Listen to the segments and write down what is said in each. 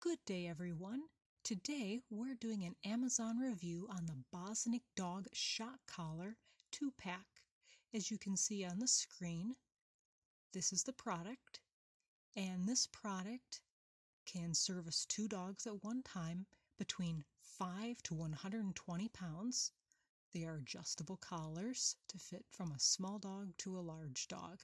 Good day, everyone. Today we're doing an Amazon review on the Bousnic Dog Shock Collar 2-pack. As you can see on the screen, this is the product, and this product can service 2 dogs at one time between 5 to 120 pounds. They are adjustable collars to fit from a small dog to a large dog.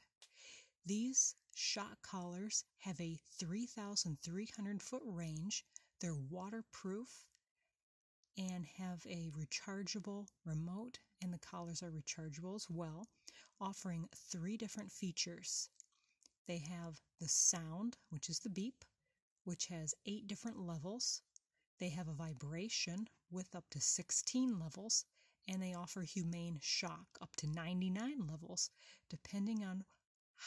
These shock collars have a 3,300 foot range. They're waterproof and have a rechargeable remote, and the collars are rechargeable as well, offering 3 different features. They have the sound, which is the beep, which has 8 different levels. They have a vibration with up to 16 levels, and they offer Humane shock up to 99 levels, depending on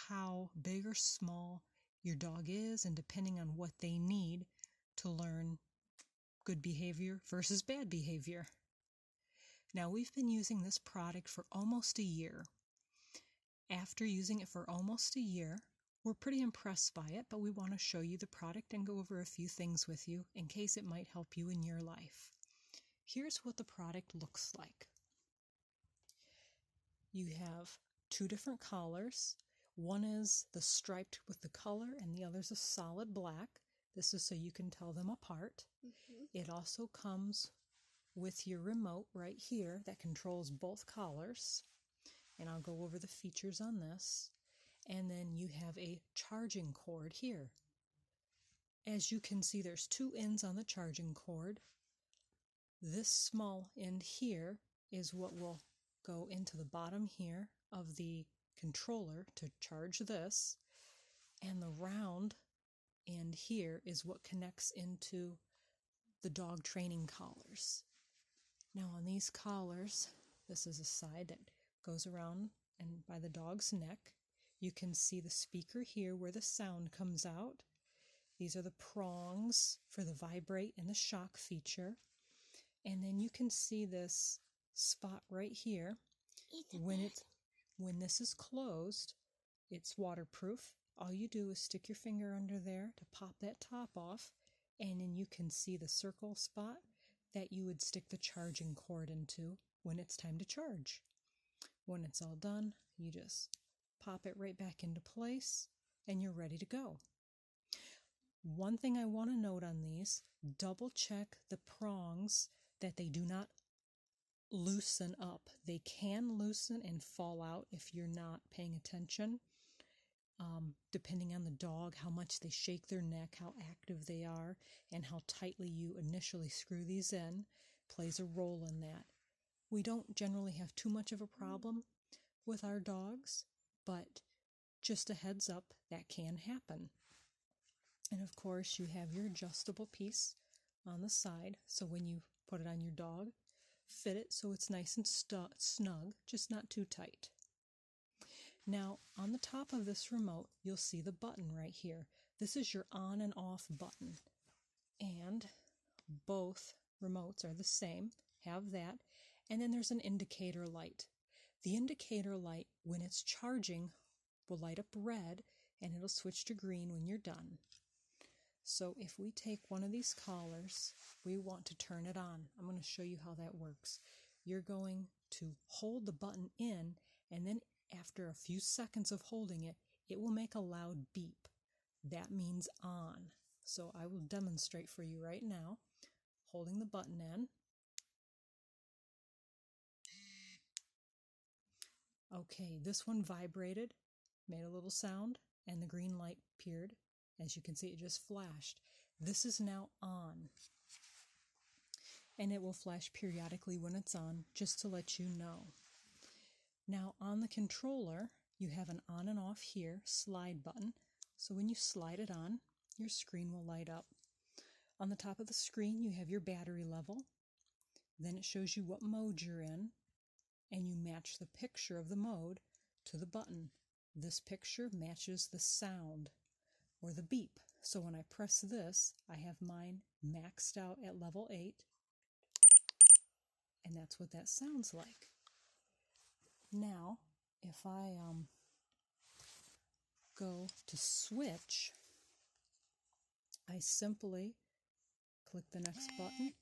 how big or small your dog is and depending on what they need to learn good behavior versus bad behavior. Now, we've been using this product for almost a year. After using it for almost a year, we're pretty impressed by it, but we want to show you the product and go over a few things with you in case it might help you in your life. Here's what the product looks like. You have 2 different collars. One is the striped with the color and the other's a solid black. This is so you can tell them apart. It also comes with your remote right here that controls both collars. And I'll go over the features on this. And then you have a charging cord here. As you can see, there's 2 ends on the charging cord. This small end here is what will go into the bottom here of the controller to charge this, and the round end here is what connects into the dog training collars. Now on these collars, this is a side that goes around and by the dog's neck. You can see the speaker here where the sound comes out. These are the prongs for the vibrate and the shock feature. And then you can see this spot right here. When this is closed, it's waterproof. All you do is stick your finger under there to pop that top off, and then you can see the circle spot that you would stick the charging cord into when it's time to charge. When it's all done, you just pop it right back into place, and you're ready to go. One thing I want to note on these, double check the prongs that they do not loosen up. They can loosen and fall out if you're not paying attention. Depending on the dog, how much they shake their neck, how active they are, and how tightly you initially screw these in plays a role in that. We don't generally have too much of a problem with our dogs, but just a heads up, that can happen. And of course, you have your adjustable piece on the side, so when you put it on your dog, fit it so it's nice and snug, just not too tight. Now, on the top of this remote, you'll see the button right here. This is your on and off button, and both remotes are the same, have that, and then there's an indicator light. The indicator light, when it's charging, will light up red, and it'll switch to green when you're done. So if we take one of these collars, we want to turn it on. I'm going to show you how that works. You're going to hold the button in, and then after a few seconds of holding it, it will make a loud beep. That means on. So I will demonstrate for you right now, holding the button in. Okay, this one vibrated, made a little sound, and the green light appeared. As you can see, it just flashed. This is now on. And it will flash periodically when it's on, just to let you know. Now, on the controller, you have an on and off here, slide button. So when you slide it on, your screen will light up. On the top of the screen, you have your battery level. Then it shows you what mode you're in, and you match the picture of the mode to the button. This picture matches the sound or the beep. So when I press this, I have mine maxed out at level 8, and that's what that sounds like. Now, if I go to switch, I simply Click the next button.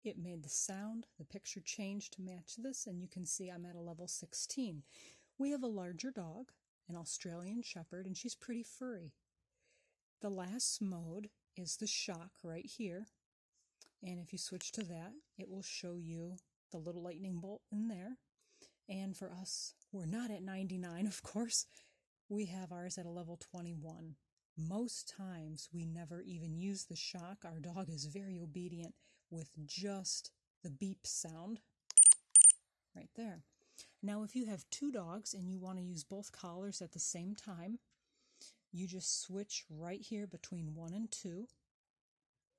It made the sound, the picture changed to match this, and you can see I'm at a level 16. We have a larger dog, an Australian Shepherd, and she's pretty furry. The last mode is the shock right here, and if you switch to that, it will show you the little lightning bolt in there. And for us, we're not at 99, of course. We have ours at a level 21. Most times we never even use the shock. Our dog is very obedient with just the beep sound right there. Now if you have two dogs and you want to use both collars at the same time, you just switch right here between 1 and 2,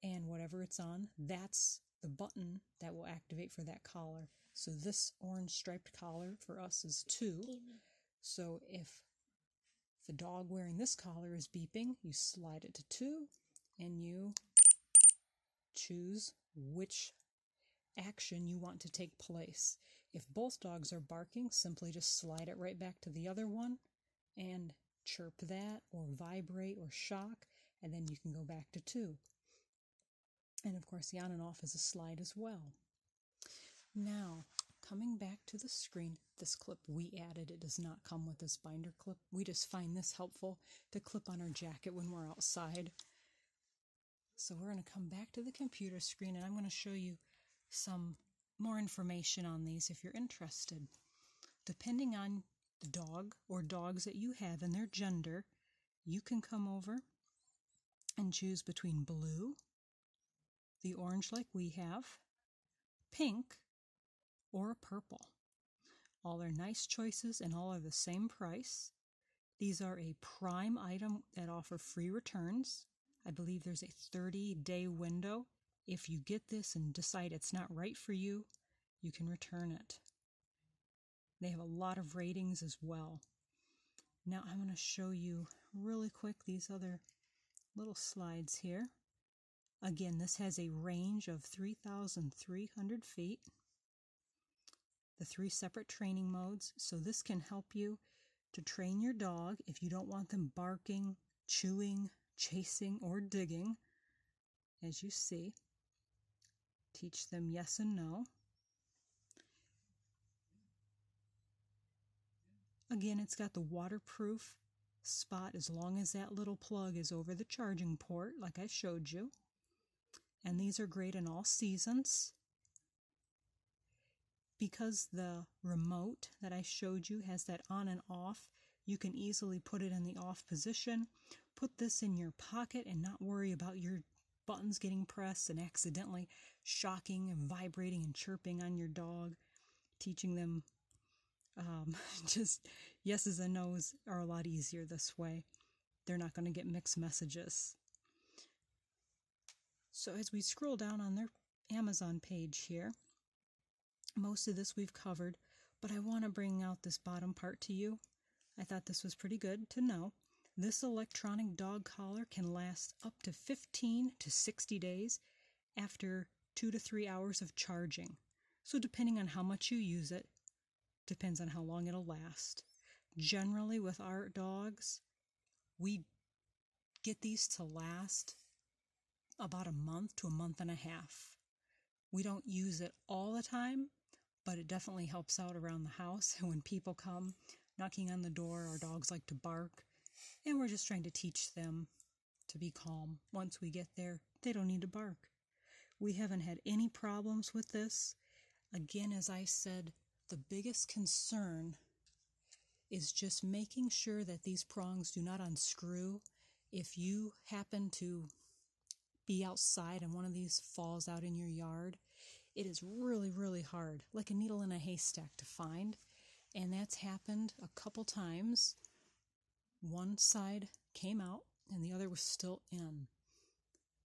and whatever it's on, that's the button that will activate for that collar. So this orange striped collar for us is 2. So if the dog wearing this collar is beeping, you slide it to 2 and you choose which action you want to take place. If both dogs are barking, simply just slide it right back to the other one and chirp that or vibrate or shock, and then you can go back to 2. And of course the on and off is a slide as well. Now, coming back to the screen, this clip we added. It does not come with this binder clip. We just find this helpful to clip on our jacket when we're outside. So we're going to come back to the computer screen, and I'm going to show you some more information on these if you're interested. Depending on the dog or dogs that you have and their gender, you can come over and choose between blue, the orange like we have, pink, or purple. All are nice choices and all are the same price. These are a prime item that offer free returns. I believe there's a 30-day window. If you get this and decide it's not right for you, you can return it. They have a lot of ratings as well. Now I'm going to show you really quick these other little slides here. Again, this has a range of 3,300 feet. The 3 separate training modes, so this can help you to train your dog if you don't want them barking, chewing, chasing, or digging. As you see, teach them yes and no. Again, it's got the waterproof spot as long as that little plug is over the charging port, like I showed you. And these are great in all seasons. Because the remote that I showed you has that on and off, you can easily put it in the off position, put this in your pocket and not worry about your buttons getting pressed and accidentally shocking and vibrating and chirping on your dog. Teaching them just yeses and nos are a lot easier this way. They're not going to get mixed messages. So as we scroll down on their Amazon page here, most of this we've covered, but I want to bring out this bottom part to you. I thought this was pretty good to know. This electronic dog collar can last up to 15 to 60 days after 2 to 3 hours of charging. So depending on how much you use it, depends on how long it'll last. Generally with our dogs, we get these to last about a month to a month and a half. We don't use it all the time, but it definitely helps out around the house. When people come knocking on the door, our dogs like to bark, and we're just trying to teach them to be calm. Once we get there, they don't need to bark. We haven't had any problems with this. Again, as I said, the biggest concern is just making sure that these prongs do not unscrew. If you happen to be outside and one of these falls out in your yard, it is really, really hard, like a needle in a haystack to find. And that's happened a couple times. One side came out and the other was still in.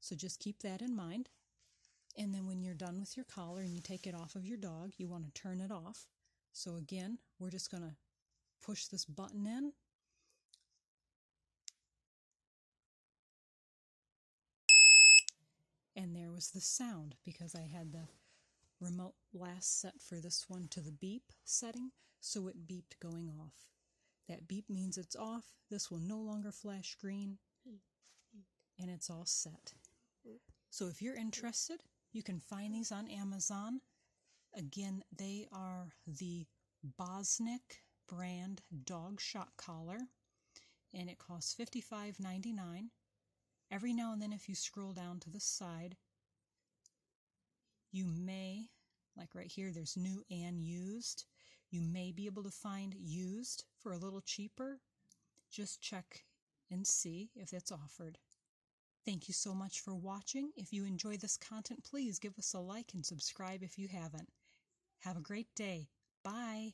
So just keep that in mind. And then when you're done with your collar and you take it off of your dog, you want to turn it off. So again, we're just going to push this button in. And there was the sound, because I had the remote last set for this one to the beep setting, so it beeped going off. That beep means it's off. This will no longer flash green, and it's all set. So if you're interested, you can find these on Amazon. Again, they are the Bousnic brand dog shock collar, and it costs $55.99. Every now and then, if you scroll down to the side, you may, like right here, there's new and used. You may be able to find used for a little cheaper. Just check and see if it's offered. Thank you so much for watching. If you enjoy this content, please give us a like and subscribe if you haven't. Have a great day. Bye.